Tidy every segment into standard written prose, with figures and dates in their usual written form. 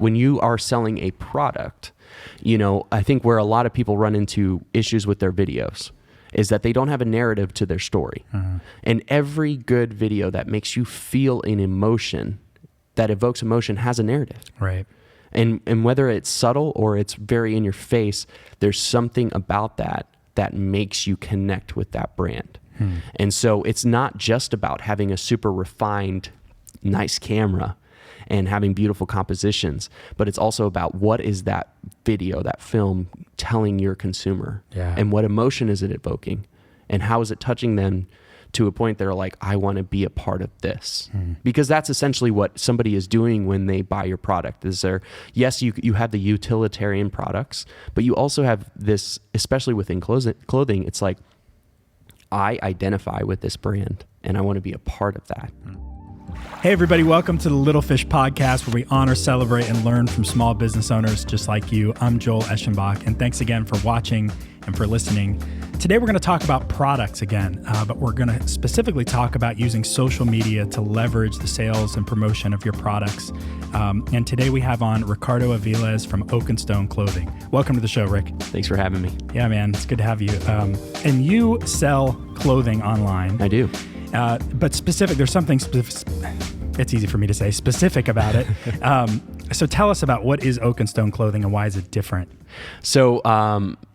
when you are selling a product, I think where a lot of people run into issues with their videos is that they don't have a narrative to their story. And every good video that makes you feel an emotion, that evokes emotion, has a narrative. Right. And whether it's subtle or it's very in your face, there's something about that makes you connect with that brand. And so it's not just about having a super refined, nice camera and having beautiful compositions, but it's also about what is that video, that film telling your consumer, and what emotion is it evoking, and how is it touching them to a point they're like, I want to be a part of this. Because that's essentially what somebody is doing when they buy your product. Yes, you have the utilitarian products, but you also have this, especially within clothing, it's like, I identify with this brand and I want to be a part of that. Hey everybody, welcome to the Little Fish Podcast, where we honor, celebrate, and learn from small business owners just like you. I'm Joel Eschenbach, and thanks again for watching and for listening. Today we're going to talk about products again, but we're going to specifically talk about using social media to leverage the sales and promotion of your products. And today we have on Ricardo Aviles from Oak and Stone Clothing. Welcome to the show, Rick. Thanks for having me. Yeah, man, it's good to have you. And you sell clothing online. I do. But there's something it's easy for me to say specific about it. So tell us about what is Oak and Stone Clothing and why is it different? So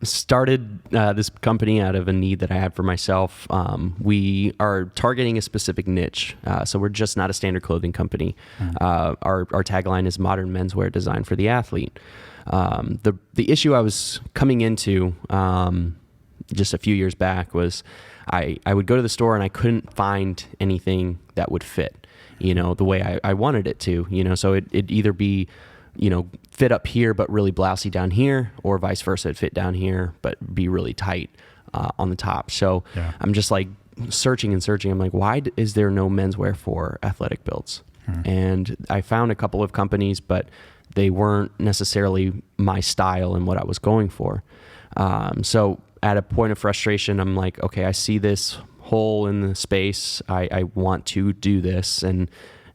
started this company out of a need that I had for myself. We are targeting a specific niche. So we're just not a standard clothing company. Our tagline is modern menswear designed for the athlete. The issue I was coming into just a few years back was I would go to the store and I couldn't find anything that would fit, the way I wanted it to, so it'd either be, fit up here, but really blousy down here, or vice versa, it'd fit down here, but be really tight on the top. So I'm just like searching and searching. I'm like, why is there no menswear for athletic builds? And I found a couple of companies, but they weren't necessarily my style and what I was going for. So at a point of frustration, I'm like, okay, I see this hole in the space. I want to do this. And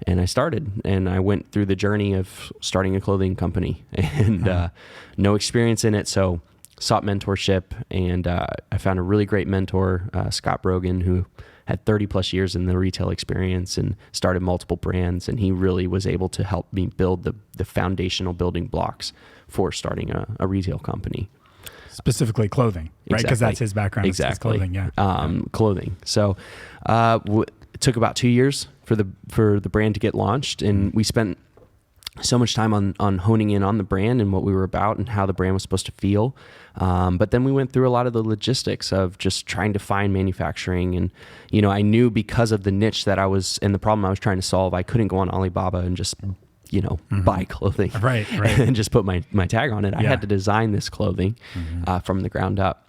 I started, and I went through the journey of starting a clothing company and no experience in it. So sought mentorship, and I found a really great mentor, Scott Brogan, who had 30 plus years in the retail experience and started multiple brands. And he really was able to help me build the foundational building blocks for starting a retail company. Specifically clothing, right? Because that's his background. Exactly. It's clothing, clothing. So it took about 2 years for the brand to get launched, and we spent so much time on honing in on the brand and what we were about and how the brand was supposed to feel. But then we went through a lot of the logistics of just trying to find manufacturing. And, I knew because of the niche that I was and the problem I was trying to solve, I couldn't go on Alibaba and just buy clothing, right, and just put my tag on it. I had to design this clothing from the ground up.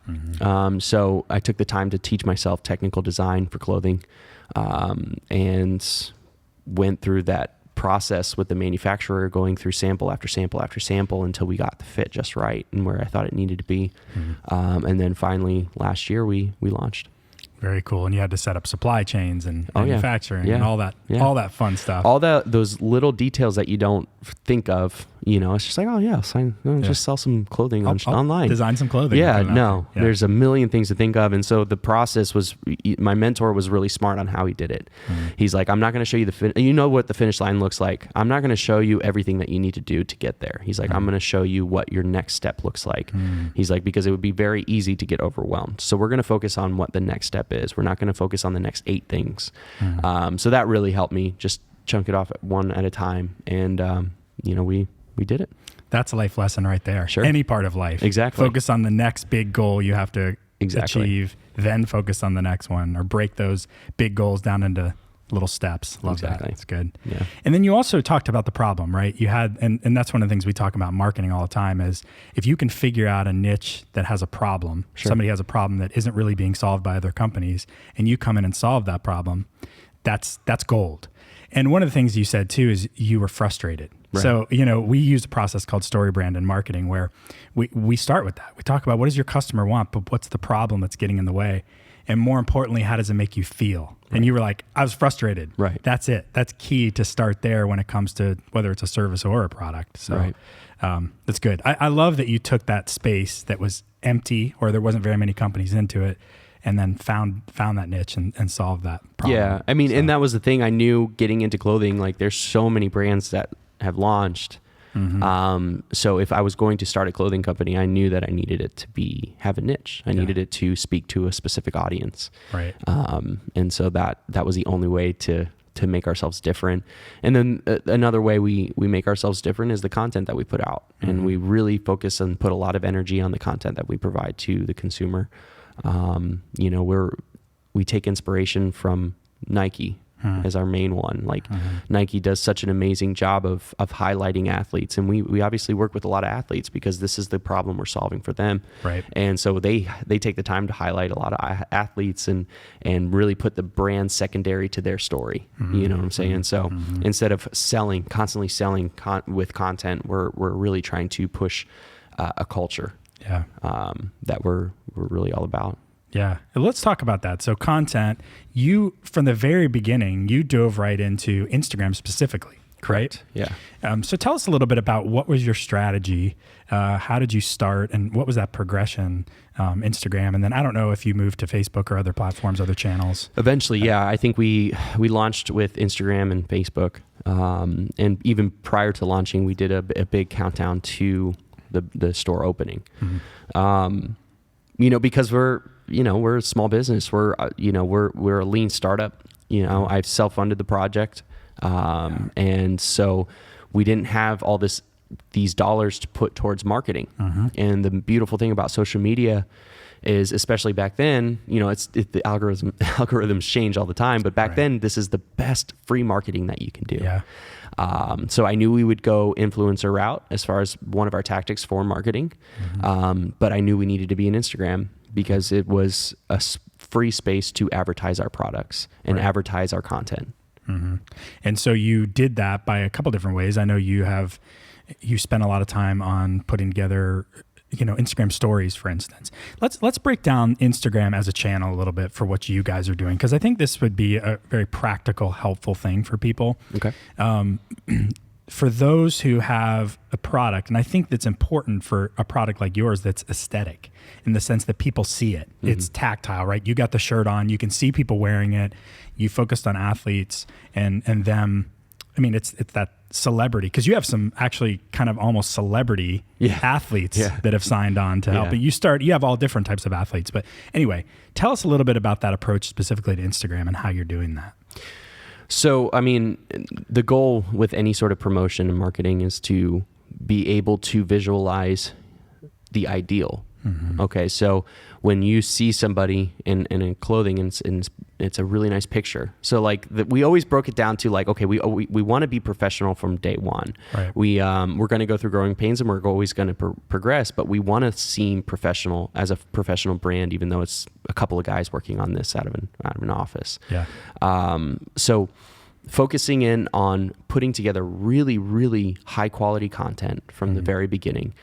So I took the time to teach myself technical design for clothing, and went through that process with the manufacturer, going through sample after sample after sample until we got the fit just right and where I thought it needed to be. And then finally last year we launched. Very cool. And you had to set up supply chains and manufacturing and all that fun stuff. All those little details that you don't think of, it's just like, just sell some clothing online. Design some clothing. There's a million things to think of. And so the process was, my mentor was really smart on how he did it. He's like, I'm not going to show you what the finish line looks like. I'm not going to show you everything that you need to do to get there. He's like, I'm going to show you what your next step looks like. He's like, because it would be very easy to get overwhelmed. So we're going to focus on what the next step is. We're not going to focus on the next 8 things. So that really helped me just chunk it off one at a time. And, we did it. That's a life lesson right there. Sure. Any part of life. Exactly. Focus on the next big goal you have to achieve, then focus on the next one, or break those big goals down into little steps. Love that. It's good. Yeah. And then you also talked about the problem, right? You had, and that's one of the things we talk about marketing all the time is if you can figure out a niche that has a problem, somebody has a problem that isn't really being solved by other companies, and you come in and solve that problem, that's gold. And one of the things you said too is you were frustrated. Right. So, we use a process called story brand in marketing where we start with that. We talk about what does your customer want, but what's the problem that's getting in the way? And more importantly, how does it make you feel? Right. And you were like, I was frustrated. Right. That's it. That's key to start there when it comes to whether it's a service or a product. So right. That's good. I love that you took that space that was empty or there wasn't very many companies into it and then found that niche and solved that problem. Yeah. I mean, and that was the thing. I knew getting into clothing, like there's so many brands that have launched. Mm-hmm. So if I was going to start a clothing company, I knew that I needed it to have a niche. I needed it to speak to a specific audience. Right. And so that was the only way to make ourselves different. And then another way we make ourselves different is the content that we put out. Mm-hmm. And we really focus and put a lot of energy on the content that we provide to the consumer. We take inspiration from Nike as our main one. Like Nike does such an amazing job of highlighting athletes. And we obviously work with a lot of athletes because this is the problem we're solving for them. Right. And so they take the time to highlight a lot of athletes and really put the brand secondary to their story. You know what I'm saying? So instead of constantly selling with content, we're really trying to push a culture that we're really all about. Yeah. Let's talk about that. So content, you, from the very beginning, you dove right into Instagram specifically, correct? Right? Yeah. So tell us a little bit about what was your strategy? How did you start and what was that progression, Instagram? And then I don't know if you moved to Facebook or other platforms, other channels. Eventually, yeah. I think we launched with Instagram and Facebook. And even prior to launching, we did a big countdown to the store opening. Because we're a small business. We're a lean startup. I've self-funded the project. And so we didn't have all these dollars to put towards marketing. And the beautiful thing about social media is, especially back then, the algorithms change all the time, but back then this is the best free marketing that you can do. Yeah. So I knew we would go influencer route as far as one of our tactics for marketing. But I knew we needed to be in Instagram because it was a free space to advertise our products and advertise our content. And so you did that by a couple different ways. I know you spent a lot of time on putting together, Instagram stories, for instance. Let's break down Instagram as a channel a little bit for what you guys are doing, because I think this would be a very practical, helpful thing for people. Okay. For those who have a product, and I think that's important for a product like yours that's aesthetic in the sense that people see it. It's tactile, right? You got the shirt on, you can see people wearing it. You focused on athletes and them. I mean, it's that celebrity, because you have some actually kind of almost celebrity athletes that have signed on to help. But you have all different types of athletes. But anyway, tell us a little bit about that approach specifically to Instagram and how you're doing that. So, I mean, the goal with any sort of promotion and marketing is to be able to visualize the ideal. Okay, so when you see somebody in clothing and it's a really nice picture. So like we always broke it down to like, okay, we want to be professional from day one. Right. We're going to go through growing pains and we're always going to progress, but we want to seem professional as a professional brand, even though it's a couple of guys working on this out of an office. Yeah. So focusing in on putting together really, really high quality content from the very beginning.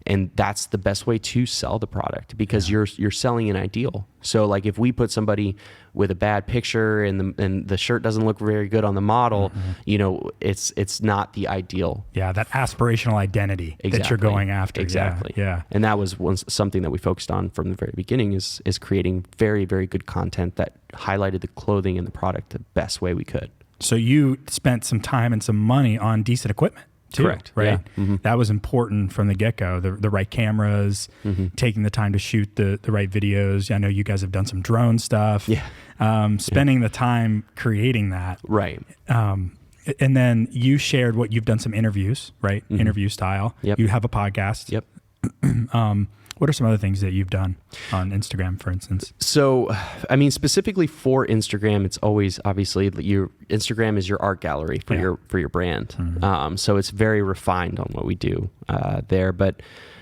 And that's the best way to sell the product, because you're selling an ideal. So like if we put somebody with a bad picture and the shirt doesn't look very good on the model, it's not the ideal. Yeah, that aspirational identity that you're going after. Exactly. Yeah. And that was something that we focused on from the very beginning is creating very, very good content that highlighted the clothing and the product the best way we could. So you spent some time and some money on decent equipment. Too, correct. Right. Yeah. That was important from the get-go. The right cameras, taking the time to shoot the right videos. I know you guys have done some drone stuff. Yeah. Spending the time creating that. Right. And then you shared what you've done some interviews, right? Interview style. Yep. You have a podcast. Yep. What are some other things that you've done on Instagram, for instance? So, I mean, specifically for Instagram, it's always obviously your Instagram is your art gallery for your brand. So it's very refined on what we do there. But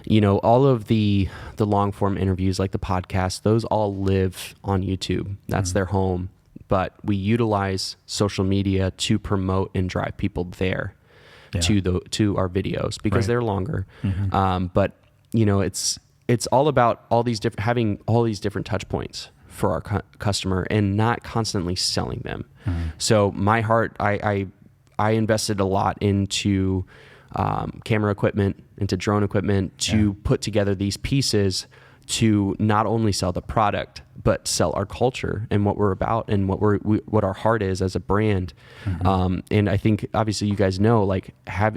all of the long form interviews, like the podcast, those all live on YouTube. That's their home. But we utilize social media to promote and drive people there to our videos because they're longer. But it's all about having all these different touch points for our customer and not constantly selling them. So my heart, I invested a lot into camera equipment, into drone equipment to put together these pieces to not only sell the product, but sell our culture and what we're about and what our heart is as a brand. And I think obviously you guys know, like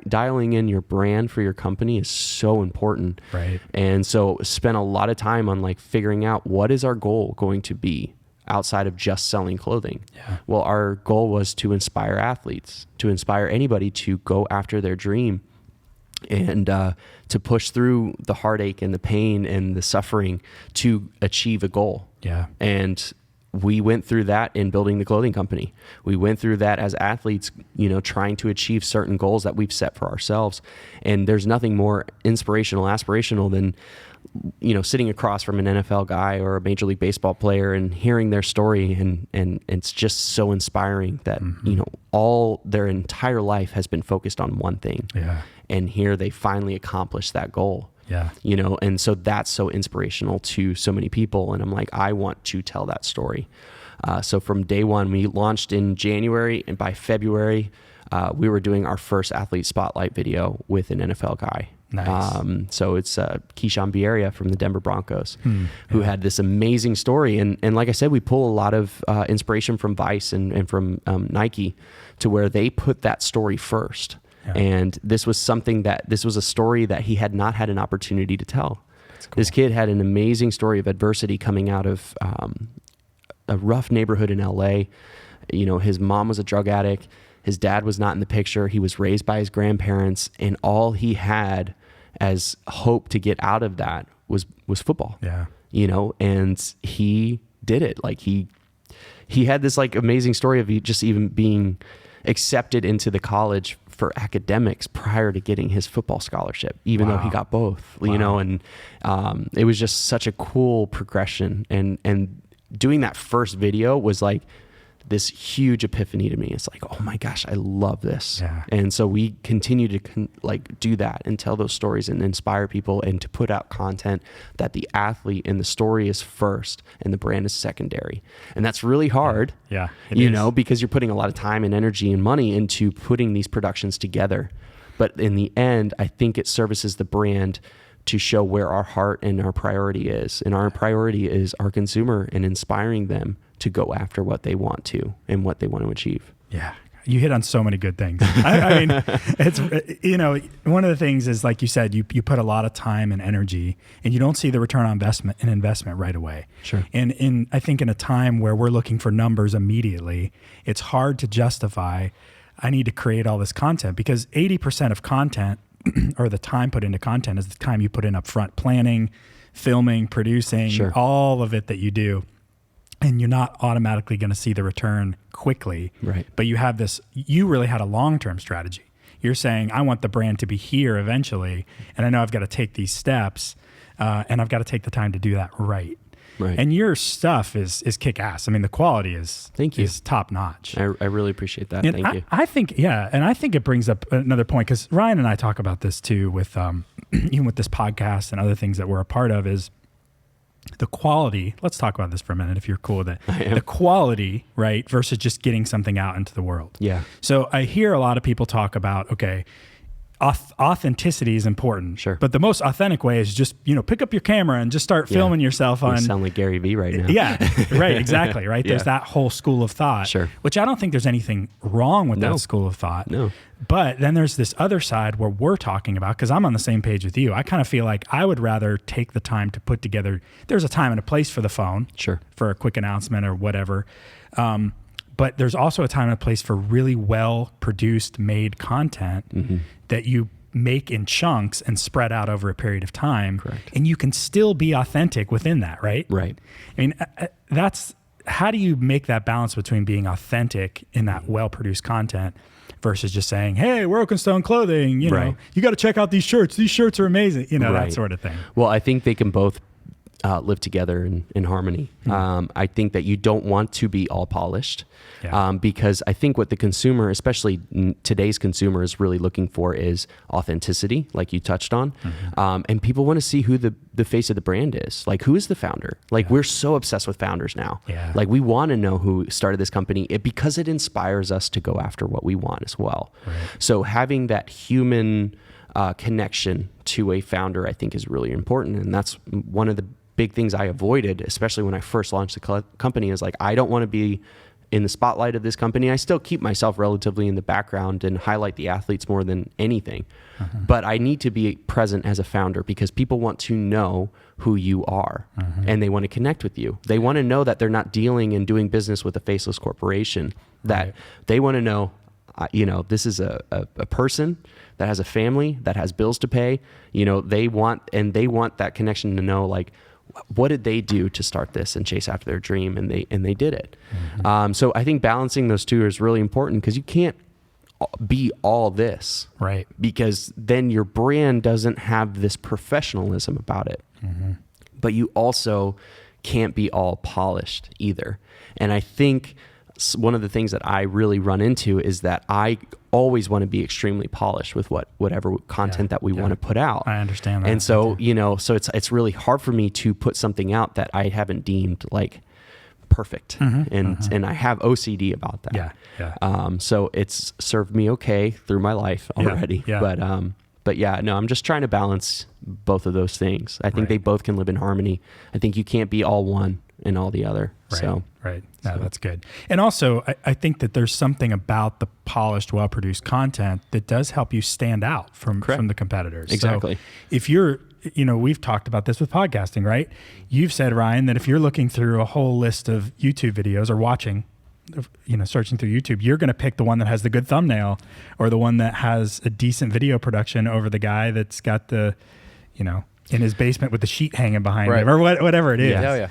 dialing in your brand for your company is so important. Right. And so spent a lot of time on like figuring out what is our goal going to be outside of just selling clothing. Yeah. Well, our goal was to inspire athletes, to inspire anybody to go after their dream and to push through the heartache and the pain and the suffering to achieve a goal. Yeah. And we went through that in building the clothing company. We went through that as athletes, trying to achieve certain goals that we've set for ourselves. And there's nothing more inspirational, aspirational than sitting across from an NFL guy or a Major League Baseball player and hearing their story. And it's just so inspiring that, all their entire life has been focused on one thing. Yeah. And here they finally accomplished that goal. Yeah. And so that's so inspirational to so many people. And I'm like, I want to tell that story. So from day one, we launched in January, and by February, we were doing our first athlete spotlight video with an NFL guy. Nice. So it's Keyshawn Bierria from the Denver Broncos, who had this amazing story. And like I said, we pull a lot of inspiration from Vice and from Nike, to where they put that story first. Yeah. And this was a story that he had not had an opportunity to tell. That's cool. This kid had an amazing story of adversity coming out of a rough neighborhood in LA. His mom was a drug addict. His dad was not in the picture. He was raised by his grandparents, and all he had as hope to get out of that was football. Yeah. And he did it. Like he had this like amazing story of just even being accepted into the college for academics prior to getting his football scholarship, even though he got both, and it was just such a cool progression. And doing that first video was like this huge epiphany to me. It's like, oh my gosh, I love this. Yeah. And so we continue to do that and tell those stories and inspire people, and to put out content that the athlete and the story is first and the brand is secondary. And that's really hard. Yeah. Because you're putting a lot of time and energy and money into putting these productions together. But in the end, I think it services the brand to show where our heart and our priority is. And our priority is our consumer and inspiring them to go after what they want to and what they want to achieve. Yeah. You hit on so many good things. I mean, it's, one of the things is, like you said, you put a lot of time and energy, and you don't see the return on investment right away. Sure. And I think in a time where we're looking for numbers immediately, it's hard to justify, I need to create all this content, because 80% of content or the time put into content is the time you put in up front, planning, filming, producing, all of it that you do. And you're not automatically going to see the return quickly. Right. But you really had a long-term strategy. You're saying, I want the brand to be here eventually, and I know I've got to take these steps, and I've got to take the time to do that right. Right. And your stuff is kick-ass. I mean, the quality is top-notch. I really appreciate that. And Thank you. I think, and I think it brings up another point, because Ryan and I talk about this too with even with this podcast and other things that we're a part of, is the quality. Let's talk about this for a minute, if you're cool with it. I am. The quality, right, versus just getting something out into the world. Yeah. So I hear a lot of people talk about, okay, authenticity is important. Sure. But the most authentic way is just, pick up your camera and just start filming yourself on. You sound like Gary Vee right now. Yeah, right, exactly, right? There's that whole school of thought, Sure. which I don't think there's anything wrong with that school of thought. No. But then there's this other side where we're talking about, because I'm on the same page with you. I kind of feel like I would rather take the time to put together, there's a time and a place for the phone. Sure. For a quick announcement or whatever. But there's also a time and a place for really well-produced, made content that you make in chunks and spread out over a period of time. Correct. And you can still be authentic within that, right? Right. I mean, how do you make that balance between being authentic in that well-produced content versus just saying, hey, we're Oakenstone Clothing, you know, you got to check out these shirts. These shirts are amazing, that sort of thing. Well, I think they can both live together in harmony. I think that you don't want to be all polished, because I think what the consumer, especially today's consumer, is really looking for is authenticity, like you touched on. And people want to see who the face of the brand is. Like, who is the founder? Like, we're so obsessed with founders now. Like, we want to know who started this company because it inspires us to go after what we want as well. So having that human connection to a founder, I think, is really important. And that's one of the big things I avoided, especially when I first launched the company, is like, I don't want to be in the spotlight of this company. I still keep myself relatively in the background and highlight the athletes more than anything. But I need to be present as a founder because people want to know who you are and they want to connect with you. They want to know that they're not dealing and doing business with a faceless corporation, that they want to know, this is a person that has a family, that has bills to pay. They want that connection to know, like, what did they do to start this and chase after their dream, and they did it. So I think balancing those two is really important, because you can't be all this, right? Because then your brand doesn't have this professionalism about it. But you also can't be all polished either. And I think one of the things that I really run into is that I always want to be extremely polished with whatever content that we want to put out. I understand that. And so, so it's really hard for me to put something out that I haven't deemed like perfect. And I have OCD about that. So it's served me okay through my life already. But yeah, no, I'm just trying to balance both of those things. I think they both can live in harmony. I think you can't be all one and all the other. No, that's good. And also, I think that there's something about the polished, well-produced content that does help you stand out from the competitors. Exactly. So if you're, we've talked about this with podcasting, right? You've said, Ryan, that if you're looking through a whole list of YouTube videos or watching, searching through YouTube, you're going to pick the one that has the good thumbnail or the one that has a decent video production over the guy that's got the, in his basement with the sheet hanging behind him or whatever it is.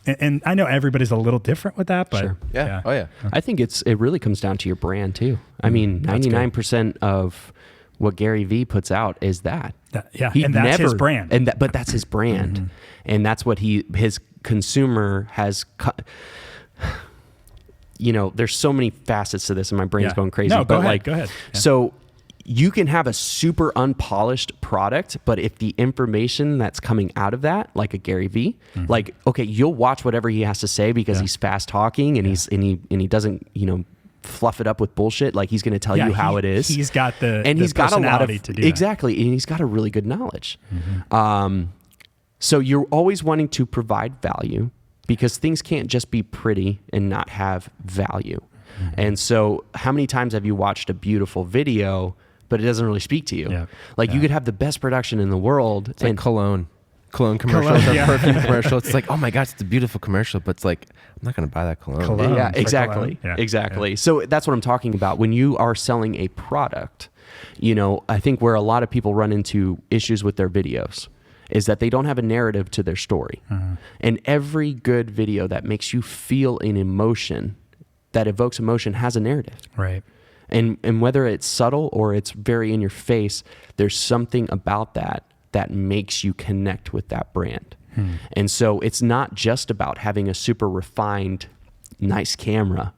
And I know everybody's a little different with that, but I think it really comes down to your brand too. I mean, 99% of what Gary Vee puts out is that. And that's his brand. But that's his brand. And that's what his consumer has there's so many facets to this, and my brain's going crazy. No, go ahead. Yeah. So you can have a super unpolished product, but if the information that's coming out of that, like a Gary Vee, like, okay, you'll watch whatever he has to say because he's fast talking and he doesn't, fluff it up with bullshit. Like, he's going to tell you how it is. He's got he's got a lot of, to do exactly. And he's got a really good knowledge. So you're always wanting to provide value, because things can't just be pretty and not have value. And so how many times have you watched a beautiful video, but it doesn't really speak to you? You could have the best production in the world. It's like cologne commercial, perfume commercial. It's like, oh my gosh, it's a beautiful commercial, but it's like, I'm not going to buy that cologne. Yeah, exactly. Exactly. So that's what I'm talking about. When you are selling a product, I think where a lot of people run into issues with their videos is that they don't have a narrative to their story. And every good video that makes you feel an emotion, that evokes emotion, has a narrative. Right. And whether it's subtle or it's very in your face, there's something about that makes you connect with that brand. And so it's not just about having a super refined, nice camera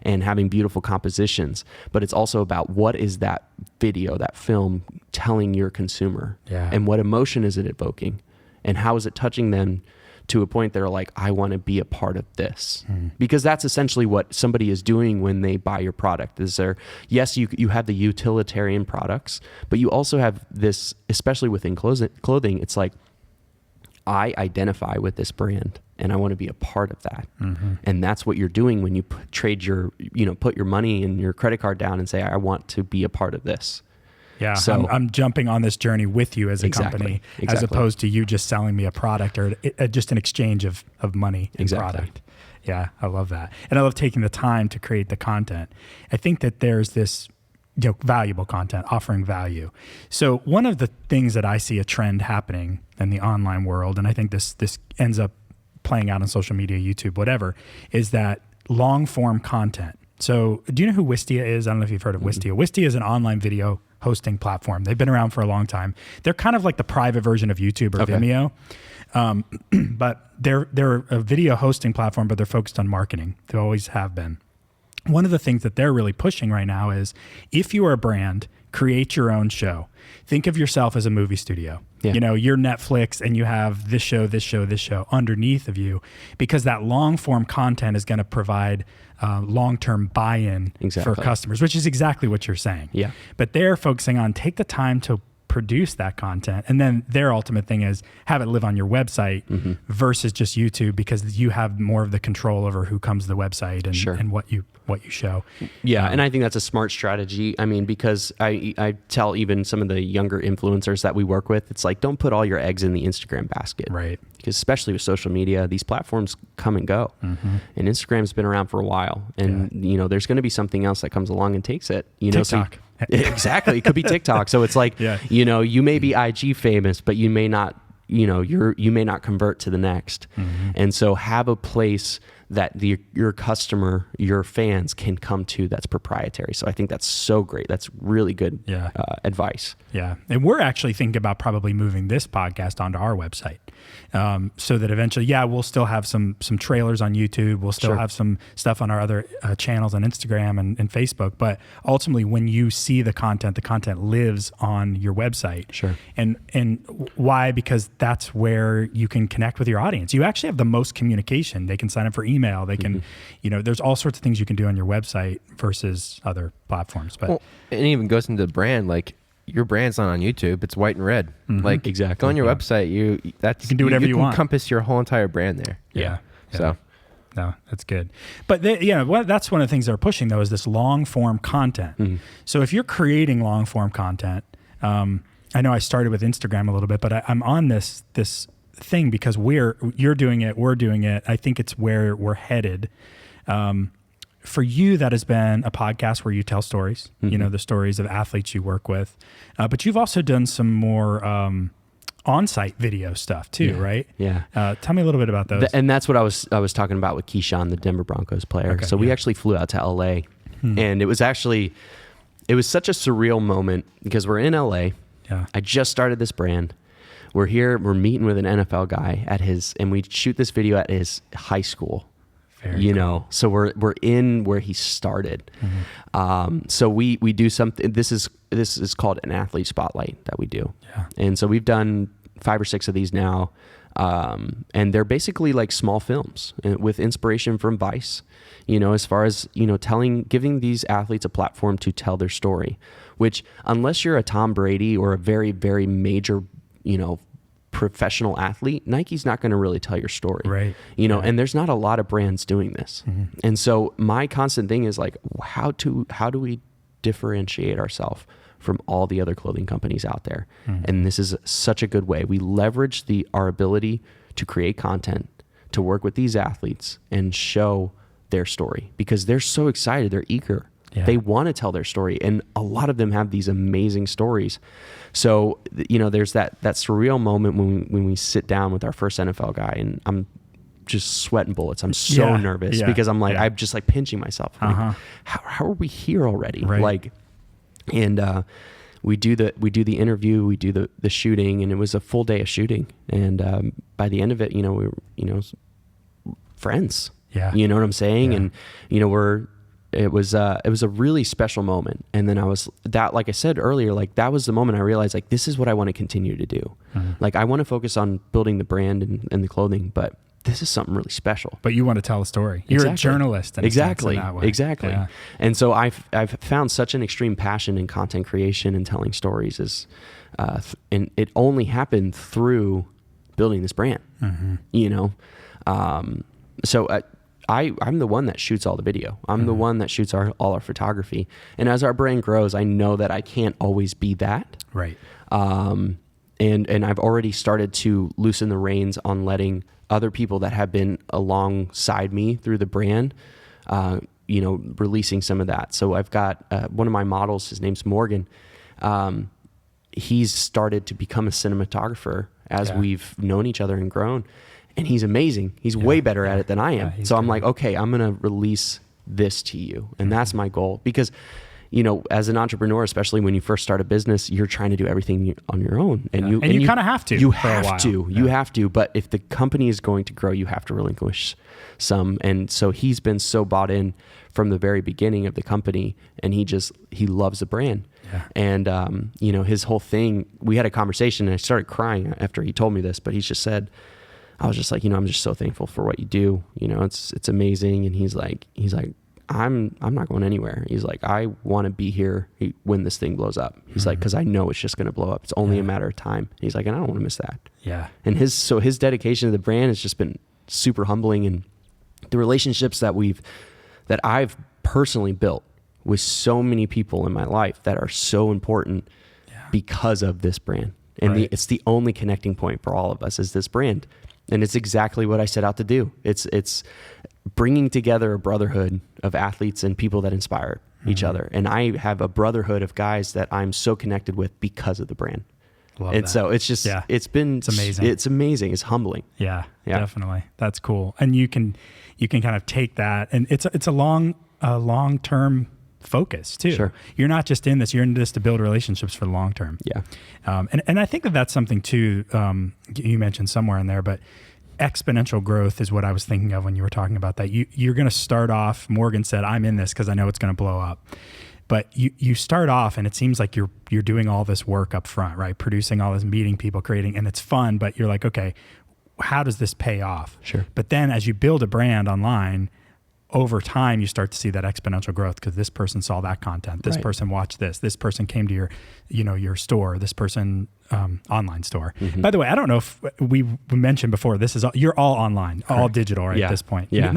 and having beautiful compositions, but it's also about what is that video, that film telling your consumer, and what emotion is it evoking, and how is it touching them to a point they're like, I want to be a part of this. Because that's essentially what somebody is doing when they buy your product. Yes, you have the utilitarian products, but you also have this, especially within clothing, it's like, I identify with this brand and I want to be a part of that. And that's what you're doing when you put your money and your credit card down and say, I want to be a part of this. Yeah, so I'm jumping on this journey with you as a company, as opposed to you just selling me a product or just an exchange of money and product. Yeah, I love that. And I love taking the time to create the content. I think that there's this valuable content, offering value. So one of the things that I see a trend happening in the online world, and I think this ends up playing out on social media, YouTube, whatever, is that long form content. So do you know who Wistia is? I don't know if you've heard of Wistia. Wistia is an online video hosting platform. They've been around for a long time. They're kind of like the private version of YouTube or Vimeo. But they're a video hosting platform, but they're focused on marketing. They always have been. One of the things that they're really pushing right now is if you are a brand, create your own show. Think of yourself as a movie studio. Yeah. You know, you're Netflix and you have this show underneath of you, because that long form content is going to provide long-term buy-in for customers, which is exactly what you're saying. Yeah. But they're focusing on take the time to produce that content, and then their ultimate thing is have it live on your website versus just YouTube, because you have more of the control over who comes to the website and what you show. Yeah, and I think that's a smart strategy. I mean, because I tell even some of the younger influencers that we work with, it's like, don't put all your eggs in the Instagram basket. Right. Because especially with social media, these platforms come and go. And Instagram's been around for a while. And, you know, there's going to be something else that comes along and takes it. You know, TikTok. Exactly. It could be TikTok. So it's like, you know, you may be IG famous, but you may not, you know, you may not convert to the next. And so have a place that your customer, your fans can come to that's proprietary. So I think that's so great. That's really good advice. Yeah. And we're actually thinking about probably moving this podcast onto our website. So that eventually, we'll still have some trailers on YouTube. We'll still have some stuff on our other channels on Instagram and Facebook. But ultimately, when you see the content lives on your website. Sure. And why? Because that's where you can connect with your audience. You actually have the most communication. They can sign up for email. They can, you know, there's all sorts of things you can do on your website versus other platforms. But it even goes into the brand, like, your brand's not on YouTube; it's white and red. Like, exactly. Go on your website. You can do whatever you want. Encompass your whole entire brand there. Yeah. So, no, that's good. But that's one of the things they're pushing though, is this long form content. So if you're creating long form content, I know I started with Instagram a little bit, but I'm on this thing because you're doing it, we're doing it. I think it's where we're headed. For you, that has been a podcast where you tell stories, you know, the stories of athletes you work with. But you've also done some more on-site video stuff too, right? Yeah. Tell me a little bit about those. And that's what I was talking about with Keyshawn, the Denver Broncos player. Okay, so we actually flew out to LA, and it was such a surreal moment because we're in LA. Yeah. I just started this brand. We're here, we're meeting with an NFL guy and we shoot this video at his high school. Very know, so we're in where he started. So we do something. This is called an athlete spotlight that we do. Yeah. And so we've done 5 or 6 of these now, and they're basically like small films with inspiration from Vice. You know, as far as giving these athletes a platform to tell their story. Which, unless you're a Tom Brady or a very, very major, professional athlete, Nike's not going to really tell your story. Right. And there's not a lot of brands doing this. And so my constant thing is like, how do we differentiate ourselves from all the other clothing companies out there? And this is such a good way. We leverage our ability to create content, to work with these athletes and show their story because they're so excited. They're eager. Yeah. They want to tell their story. And a lot of them have these amazing stories. So, there's that surreal moment when we sit down with our first NFL guy and I'm just sweating bullets. I'm so nervous because I'm like, I'm just like pinching myself. I'm like, how are we here already? Right. Like, and, we do the interview, we do the shooting, and it was a full day of shooting. And, by the end of it, we were, friends. Yeah. You know what I'm saying? Yeah. And, it was a really special moment. And then like I said earlier, like that was the moment I realized like, this is what I want to continue to do. Like I want to focus on building the brand and the clothing, but this is something really special. But you want to tell a story. You're a journalist. In Exactly. A sense in that way. Exactly. Yeah. And so I've found such an extreme passion in content creation and telling stories and it only happened through building this brand, so I'm the one that shoots all the video. I'm the one that shoots all our photography. And as our brand grows, I know that I can't always be that. Right. And I've already started to loosen the reins on letting other people that have been alongside me through the brand, releasing some of that. So I've got one of my models, his name's Morgan. He's started to become a cinematographer as we've known each other and grown. And he's amazing. He's way better at it than I am. So I'm like, okay, I'm going to release this to you. And that's my goal. Because, as an entrepreneur, especially when you first start a business, you're trying to do everything on your own, and you kind of have to. You have to. But if the company is going to grow, you have to relinquish some. And so he's been so bought in from the very beginning of the company, and he loves the brand. Yeah. And his whole thing. We had a conversation, and I started crying after he told me this. But he just said, I was just like, I'm just so thankful for what you do. It's amazing. And he's like. I'm not going anywhere. He's like, I want to be here when this thing blows up. He's like, because I know it's just going to blow up. It's only a matter of time. He's like, and I don't want to miss that. Yeah. And his dedication to the brand has just been super humbling, and the relationships that I've personally built with so many people in my life that are so important because of this brand. And it's the only connecting point for all of us is this brand. And it's exactly what I set out to do. It's bringing together a brotherhood of athletes and people that inspire each other. And I have a brotherhood of guys that I'm so connected with because of the brand. Love and that. so it's just, it's amazing. It's amazing. It's humbling. Yeah, definitely. That's cool. And you can kind of take that, and it's a long-term focus too. Sure. You're not just in this, you're in this to build relationships for the long term. Yeah. And I think that's something too, you mentioned somewhere in there, but exponential growth is what I was thinking of when you were talking about that. You're going to start off, Morgan said, I'm in this because I know it's going to blow up. But you start off, and it seems like you're doing all this work up front, right? Producing all this, meeting people, creating, and it's fun, but you're like, okay, how does this pay off? Sure. But then as you build a brand online, over time, you start to see that exponential growth because this person saw that content. This person watched this. This person came to your store. This person online store. Mm-hmm. By the way, I don't know if we mentioned before. You're all online, all digital, right? At this point. Yeah.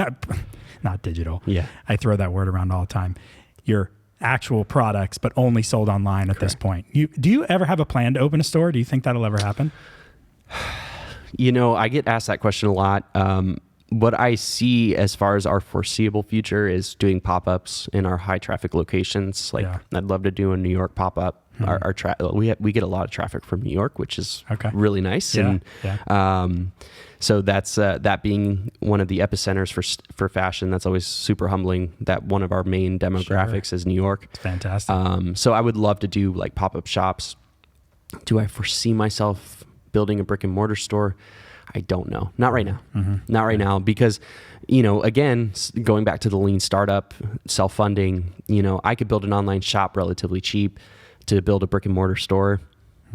Not digital. Yeah. I throw that word around all the time. Your actual products, but only sold online at this point. Do you ever have a plan to open a store? Do you think that'll ever happen? I get asked that question a lot. What I see as far as our foreseeable future is doing pop-ups in our high traffic locations. I'd love to do a New York pop-up. Mm-hmm. We get a lot of traffic from New York, which is really nice. Yeah. And so that's that being one of the epicenters for fashion. That's always super humbling. That one of our main demographics is New York. It's fantastic. So I would love to do like pop-up shops. Do I foresee myself building a brick and mortar store? I don't know. Not right now. Mm-hmm. Not right now because, again, going back to the lean startup, self-funding, I could build an online shop relatively cheap. To build a brick and mortar store,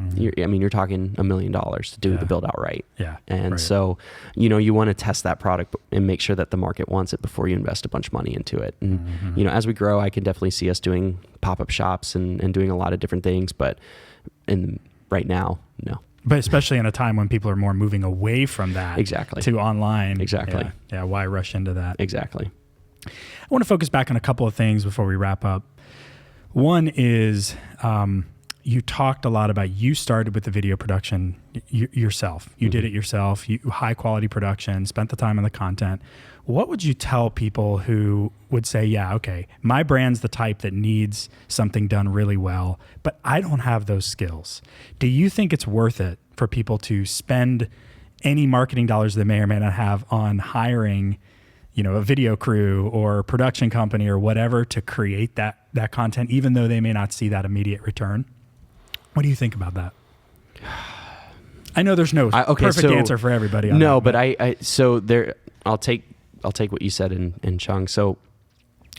mm-hmm. You're talking $1 million to do the build out right. Yeah. And so, you want to test that product and make sure that the market wants it before you invest a bunch of money into it. And, mm-hmm. As we grow, I can definitely see us doing pop-up shops and doing a lot of different things. But right now, no. But especially in a time when people are more moving away from that to online. Exactly. Yeah. Why rush into that? Exactly. I want to focus back on a couple of things before we wrap up. One is you talked a lot about you started with the video production yourself. You mm-hmm. did it yourself. High quality production, spent the time on the content. What would you tell people who would say, yeah, okay, my brand's the type that needs something done really well, but I don't have those skills. Do you think it's worth it for people to spend any marketing dollars they may or may not have on hiring a video crew or production company or whatever to create that content, even though they may not see that immediate return? What do you think about that? I know there's no perfect answer for everybody. But I'll take what you said in Chung. So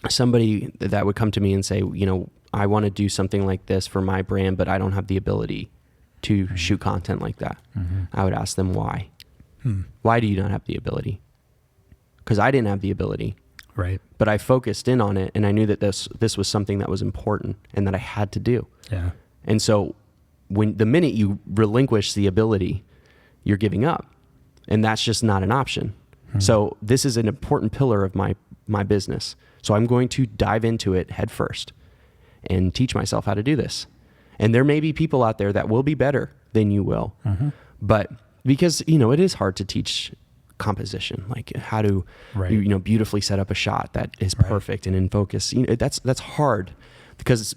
somebody that would come to me and say, I want to do something like this for my brand, but I don't have the ability to mm-hmm. shoot content like that. Mm-hmm. I would ask them why. Why do you not have the ability? Because I didn't have the ability. Right. But I focused in on it, and I knew that this was something that was important and that I had to do. Yeah. And so the minute you relinquish the ability, you're giving up. And that's just not an option. Mm-hmm. So this is an important pillar of my business. So I'm going to dive into it head first and teach myself how to do this. And there may be people out there that will be better than you will. Mm-hmm. But because, it is hard to teach composition, like how to beautifully set up a shot that is perfect and in focus. That's hard because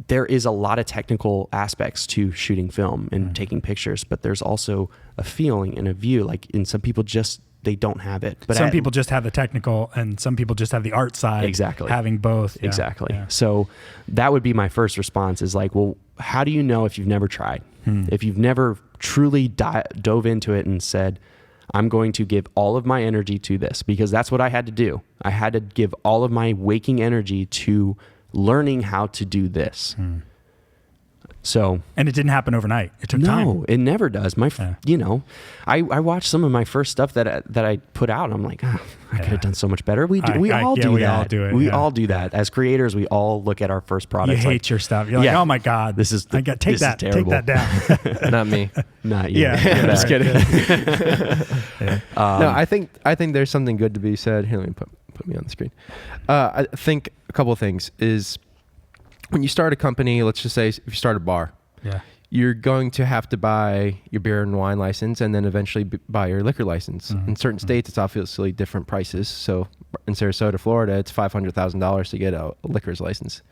there is a lot of technical aspects to shooting film and taking pictures, but there's also a feeling and a view. And some people just they don't have it. But some people just have the technical and some people just have the art side. Exactly. Having both. Yeah. Exactly. Yeah. So that would be my first response is like, well, how do you know if you've never tried? If you've never truly dove into it and said, I'm going to give all of my energy to this, because that's what I had to do. I had to give all of my waking energy to learning how to do this. So, and it didn't happen overnight. It took time. No, it never does. You know, I watched some of my first stuff that I put out. And I'm like, I could have done so much better. We all do that. We all do that as creators. We all look at our first product. You hate your stuff. You're like, oh my god, this is take that down. Not me. Not you. Yeah, I'm just kidding. Yeah. No, I think there's something good to be said. Here, let me put me on the screen. I think a couple of things is, when you start a company, let's just say if you start a bar, you're going to have to buy your beer and wine license and then eventually buy your liquor license. In certain states, it's obviously different prices. So in Sarasota, Florida, it's $500,000 to get a liquor's license.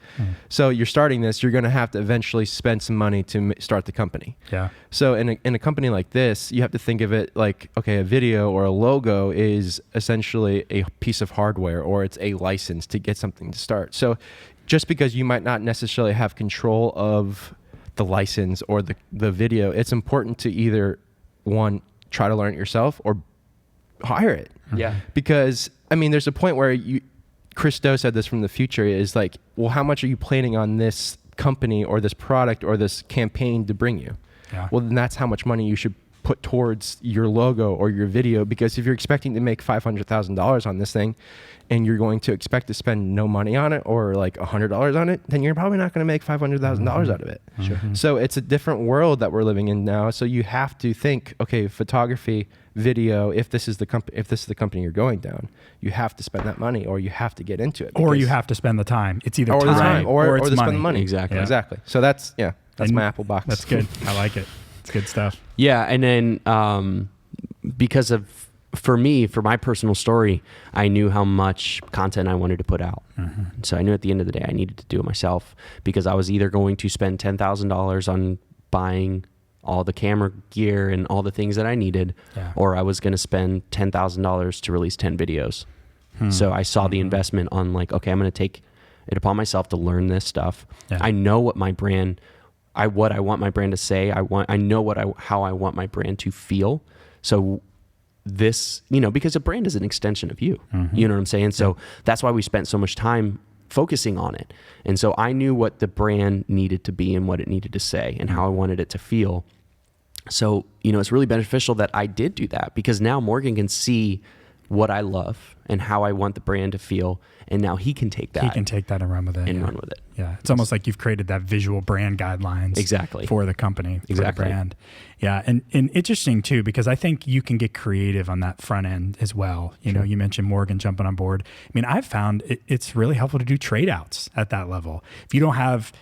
So you're starting this, you're going to have to eventually spend some money to start the company. Yeah. So in a company like this, you have to think of it like, okay, a video or a logo is essentially a piece of hardware, or it's a license to get something to start. So just because you might not necessarily have control of the license or the video, it's important to either, one, try to learn it yourself or hire it. Yeah. Because, I mean, there's a point where Chris Do said this from the future, is like, well, how much are you planning on this company or this product or this campaign to bring you? Yeah. Well, then that's how much money you should put towards your logo or your video, because if you're expecting to make $500,000 on this thing and you're going to expect to spend no money on it or like $100 on it, then you're probably not going to make $500,000 out of it. Sure. So it's a different world that we're living in now. So you have to think, okay, photography, video, if this is the company you're going down, you have to spend that money, or you have to get into it, or you have to spend the time. It's either or time or it's to money. spend the money. Exactly. Exactly. So that's my Apple box. That's good. I like it. It's good stuff. Yeah. And then because for my personal story, I knew how much content I wanted to put out. So I knew at the end of the day I needed to do it myself, because I was either going to spend $10,000 on buying all the camera gear and all the things that I needed, or I was going to spend $10,000 to release 10 videos. So I saw the investment on like, okay, I'm going to take it upon myself to learn this stuff. I know what my brand, what I want my brand to say. I know how I want my brand to feel. So this, because a brand is an extension of you, you know what I'm saying? So that's why we spent so much time focusing on it. And so I knew what the brand needed to be and what it needed to say and how I wanted it to feel. So, it's really beneficial that I did do that, because now Morgan can see what I love and how I want the brand to feel. And now he can take that. And run with it. Run with it. Yeah. It's almost like you've created that visual brand guidelines. Exactly. For the company. Exactly. For the brand. Yeah. And interesting too, because I think you can get creative on that front end as well. You know, you mentioned Morgan jumping on board. I mean, I've found it's really helpful to do trade outs at that level. If you don't have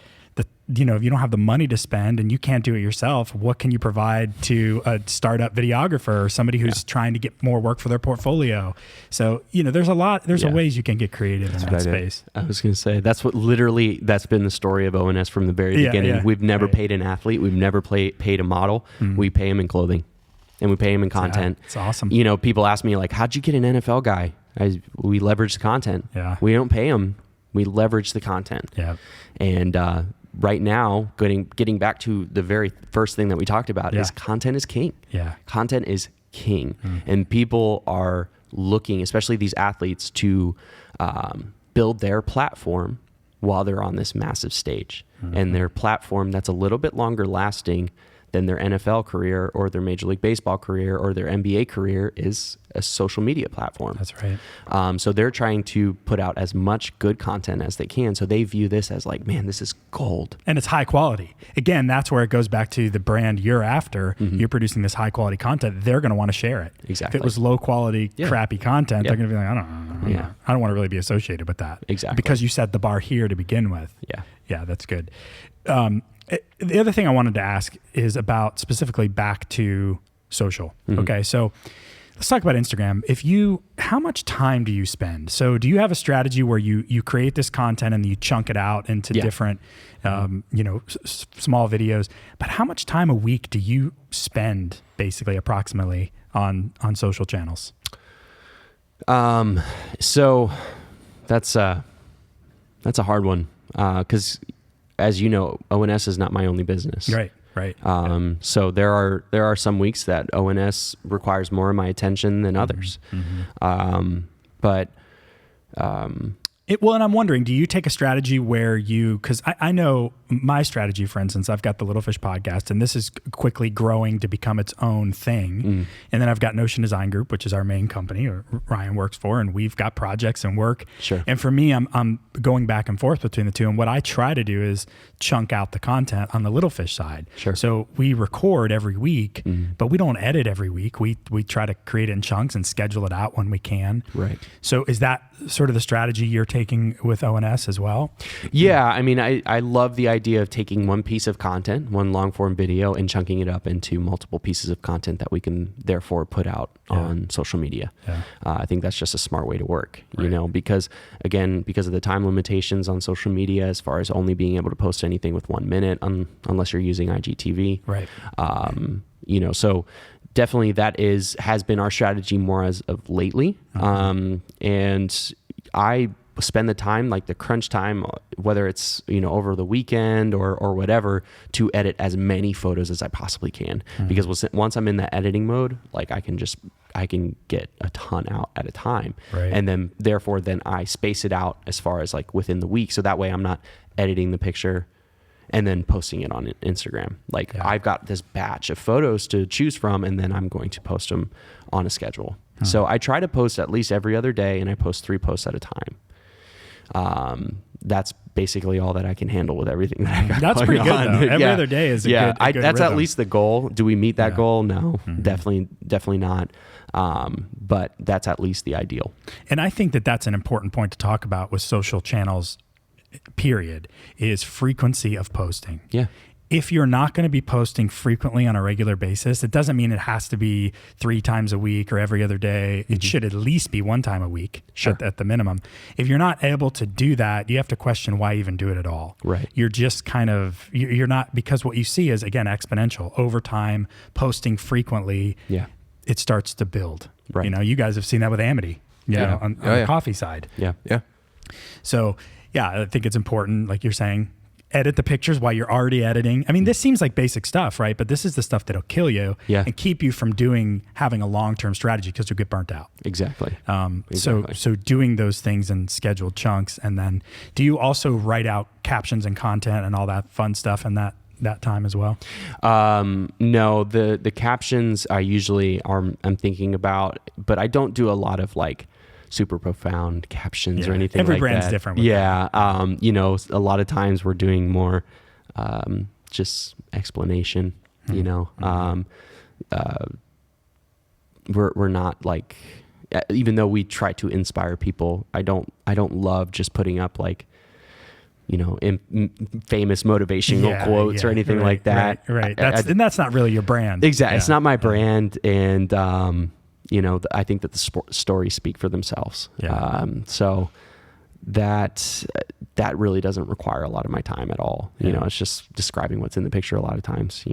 the money to spend and you can't do it yourself, what can you provide to a startup videographer or somebody who's trying to get more work for their portfolio? So, there's ways you can get creative in that space. I was going to say, that's been the story of ONS from the very beginning. Yeah. We've never paid an athlete. We've never paid a model. We pay them in clothing and we pay them in content. It's awesome. People ask me like, how'd you get an NFL guy? We leverage the content. Yeah. We don't pay them. We leverage the content. Yeah. And, right now, getting back to the very first thing that we talked about is content is king. Yeah. Content is king. And people are looking, especially these athletes, to build their platform while they're on this massive stage. And their platform that's a little bit longer lasting than their NFL career or their Major League Baseball career or their NBA career is a social media platform. That's right. So they're trying to put out as much good content as they can. So they view this as like, man, this is gold. And it's high quality. Again, that's where it goes back to the brand you're after. You're producing this high quality content. They're going to want to share it. Exactly. If it was low quality, crappy content, they're going to be like, I don't want to really be associated with that. Exactly. Because you set the bar here to begin with. Yeah. Yeah, that's good. The other thing I wanted to ask is about specifically back to social. Okay, so let's talk about Instagram. How much time do you spend? So do you have a strategy where you create this content and you chunk it out into different, small videos? But how much time a week do you spend basically approximately on social channels? So that's a hard one. 'Cause as you know, ONS is not my only business. Right. So there are some weeks that ONS requires more of my attention than others. But Well, and I'm wondering, do you take a strategy where because I know my strategy, for instance, I've got the Little Fish podcast, and this is quickly growing to become its own thing. And then I've got Notion Design Group, which is our main company, or Ryan works for, and we've got projects and work. Sure. And for me, I'm going back and forth between the two. And what I try to do is chunk out the content on the Little Fish side. Sure. So we record every week, but we don't edit every week. We try to create it in chunks and schedule it out when we can. Right. So is that sort of the strategy you're taking with ONS as well? Yeah. I mean, I love the idea of taking one piece of content, one long form video, and chunking it up into multiple pieces of content that we can therefore put out on social media. Yeah. I think that's just a smart way to work, because of the time limitations on social media, as far as only being able to post anything with 1 minute, unless you're using IGTV. Right. So definitely that has been our strategy more as of lately. And I spend the time, like the crunch time, whether it's, over the weekend or whatever, to edit as many photos as I possibly can. Because once I'm in that editing mode, like I can get a ton out at a time. Right. And then therefore I space it out as far as like within the week. So that way I'm not editing the picture and then posting it on Instagram. I've got this batch of photos to choose from, and then I'm going to post them on a schedule. So I try to post at least every other day, and I post 3 posts at a time. That's basically all that I can handle with everything that I got. That's pretty good though. Every other day is a good that's rhythm. At least the goal. Do we meet that goal? No, definitely not. But that's at least the ideal. And I think that that's an important point to talk about with social channels, period, is frequency of posting. Yeah. If you're not going to be posting frequently on a regular basis, it doesn't mean it has to be 3 times a week or every other day. It should at least be 1 time a week at the minimum. If you're not able to do that, you have to question why even do it at all. Right. You're just you're not, because what you see is, again, exponential. Over time, posting frequently, it starts to build. Right. You guys have seen that with Amity, on the coffee side. Yeah. So, I think it's important, like you're saying, edit the pictures while you're already editing. I mean, this seems like basic stuff, right? But this is the stuff that'll kill you and keep you from having a long-term strategy, because you'll get burnt out. Exactly. So doing those things in scheduled chunks. And then do you also write out captions and content and all that fun stuff in that time as well? No, the captions I usually I'm thinking about, but I don't do a lot of like super profound captions or anything like that. Every brand's different. With that. A lot of times we're doing more just explanation, we're not like, even though we try to inspire people, I don't love just putting up like, famous motivational quotes or anything like that. Right. And that's not really your brand. Exactly. Yeah. It's not my brand. And, I think that the stories speak for themselves. Yeah. So that really doesn't require a lot of my time at all. It's just describing what's in the picture a lot of times.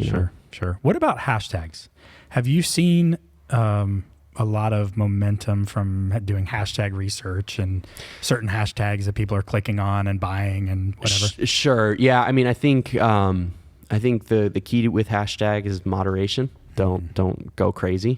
Sure. What about hashtags? Have you seen a lot of momentum from doing hashtag research and certain hashtags that people are clicking on and buying and whatever? Sure. Yeah. I mean, I think the key with hashtag is moderation. Don't go crazy,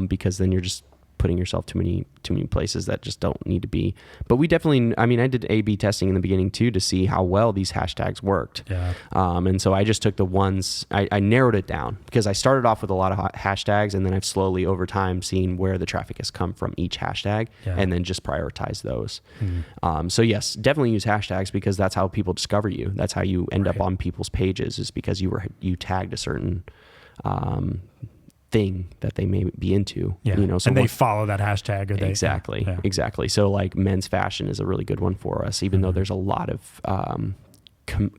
because then you're just putting yourself too many places that just don't need to be. But we definitely, I did A/B testing in the beginning too, to see how well these hashtags worked. Yeah. And so I just took the ones, I narrowed it down, because I started off with a lot of hashtags, and then I've slowly over time seen where the traffic has come from each hashtag, and then just prioritize those. So yes, definitely use hashtags, because that's how people discover you. That's how you end up on people's pages, is because you tagged a certain thing that they may be into, so and they follow that hashtag, or exactly. So like men's fashion is a really good one for us, even though there's a lot of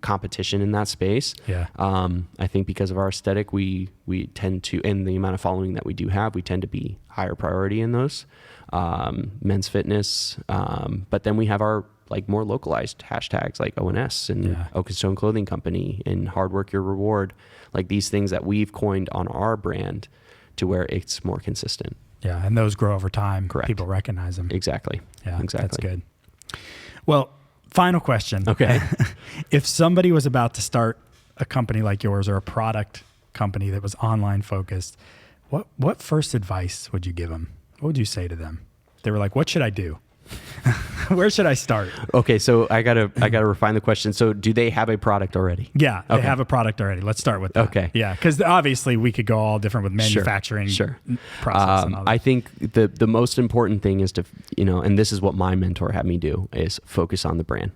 competition in that space. I think because of our aesthetic, we tend to, and the amount of following that we do have, we tend to be higher priority in those. Men's fitness, but then we have our like more localized hashtags like ONS and Oak and Stone Clothing Company and Hard Work Your Reward, like these things that we've coined on our brand to where it's more consistent. Yeah, and those grow over time. Correct. People recognize them. Exactly. Yeah, exactly. That's good. Well, final question. Okay. If somebody was about to start a company like yours or a product company that was online focused, what first advice would you give them? What would you say to them? They were like, what should I do? Where should I start? Okay, so I gotta refine the question. So do they have a product already? Yeah, they Okay. have a product already. Let's start with that. Okay. Yeah, because obviously we could go all different with manufacturing process and all that. I think the most important thing is to, and this is what my mentor had me do, is focus on the brand.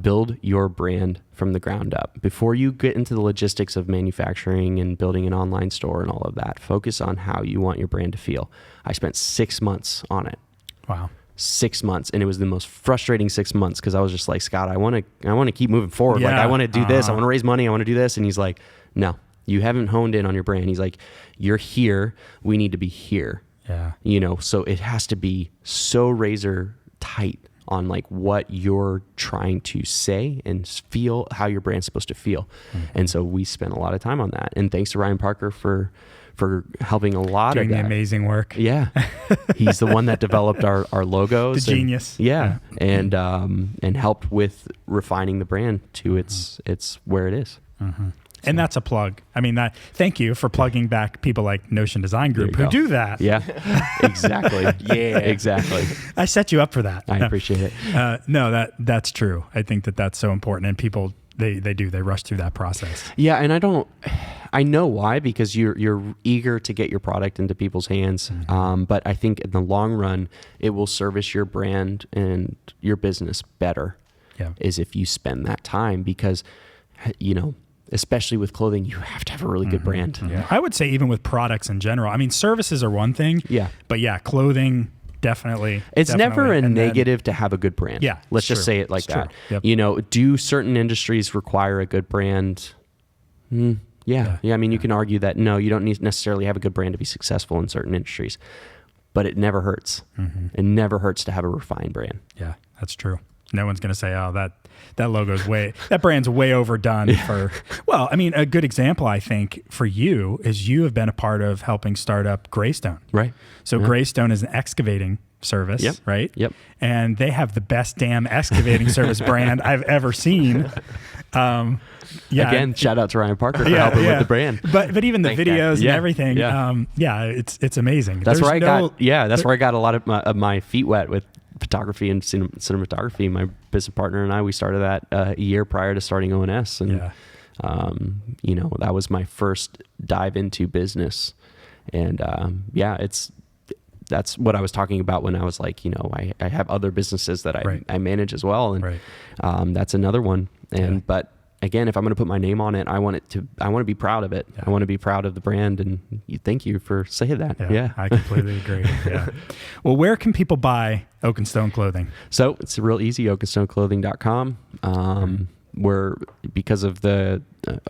Build your brand from the ground up. Before you get into the logistics of manufacturing and building an online store and all of that, focus on how you want your brand to feel. I spent 6 months on it. Wow. 6 months, and it was the most frustrating 6 months because I was just like, Scott, I want to keep moving forward. Like I want to do this. I want to raise money. I want to do this. And he's like, no, you haven't honed in on your brand. He's like, you're here. We need to be here. Yeah. So it has to be so razor tight on like what you're trying to say and feel, how your brand's supposed to feel. And so we spent a lot of time on that. And thanks to Ryan Parker for helping a lot Doing of that. the amazing work. Yeah. He's the one that developed our logos. The genius. Yeah. And helped with refining the brand to its where it is. And that's a plug. I mean, thank you for plugging back people like Notion Design Group who do that. Yeah, exactly. Exactly. I set you up for that. I appreciate it. No, that's true. I think that's so important. And people, they rush through that process. Yeah. And I know why, because you're eager to get your product into people's hands. But I think in the long run, it will service your brand and your business better is if you spend that time, because, especially with clothing, you have to have a really good brand. Yeah. I would say even with products in general. I mean, services are one thing. Yeah. But yeah, clothing, definitely. It's never a negative to have a good brand. Yeah. Let's just say it like that. Yep. Do certain industries require a good brand? Yeah. I mean, you can argue that, no, you don't necessarily have a good brand to be successful in certain industries, but it never hurts. It never hurts to have a refined brand. Yeah, that's true. No one's going to say, oh, that logo's that brand's way overdone for, well, I mean, a good example, I think, for you is you have been a part of helping start up Greystone. Right. So Greystone is an excavating service, right? Yep. And they have the best damn excavating service brand I've ever seen. Again, shout out to Ryan Parker for helping with the brand. But even the videos and everything, it's amazing. That's where I got a lot of my feet wet with photography and cinematography. My business partner and I, we started that a year prior to starting ONS, and that was my first dive into business. And that's what I was talking about when I was like, I have other businesses that I manage as well, and that's another one. And but again, if I'm going to put my name on it, I want to be proud of it. Yeah. I want to be proud of the brand, and thank you for saying that. Yeah. I completely agree. Yeah. Well, where can people buy Oak and Stone clothing? So it's real easy, oakandstoneclothing.com. We're, because of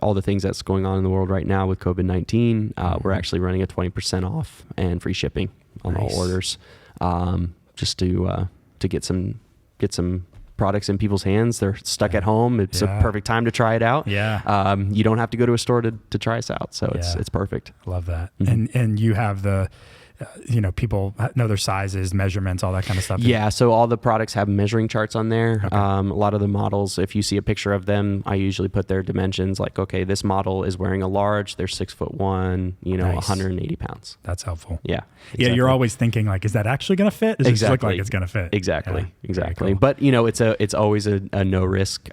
all the things that's going on in the world right now with COVID-19, we're actually running a 20% off and free shipping on all orders, just to get some products in people's hands. They're stuck at home. It's a perfect time to try it out. Yeah. You don't have to go to a store to try us out. So it's perfect. Love that. And you have the, people know their sizes, measurements, all that kind of stuff. Yeah. So all the products have measuring charts on there. Okay. A lot of the models, if you see a picture of them, I usually put their dimensions, like, okay, this model is wearing a large, they're 6'1", 180 pounds. That's helpful. Yeah. Exactly. Yeah. You're always thinking like, is that actually going to fit? Does it just look like it's going to fit? Exactly. Yeah. Exactly. Cool. But it's always a no risk,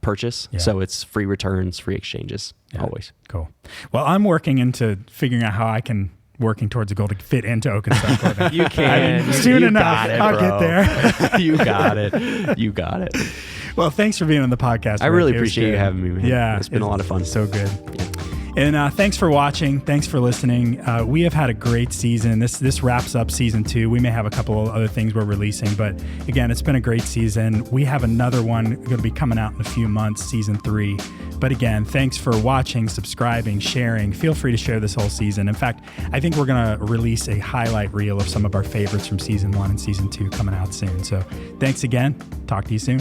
purchase. Yeah. So it's free returns, free exchanges, always. Cool. Well, I'm working into figuring out how I can working towards a goal to fit into Oak and Stone clothing. You can. Soon enough, I'll get there. You got it. You got it. Well, thanks for being on the podcast. I really appreciate you having me, man. Yeah. It's been a lot of fun. So good. Yeah. And thanks for watching. Thanks for listening. We have had a great season. This wraps up season 2. We may have a couple of other things we're releasing, but again, it's been a great season. We have another one going to be coming out in a few months, season 3. But again, thanks for watching, subscribing, sharing. Feel free to share this whole season. In fact, I think we're going to release a highlight reel of some of our favorites from season 1 and season 2 coming out soon. So thanks again. Talk to you soon.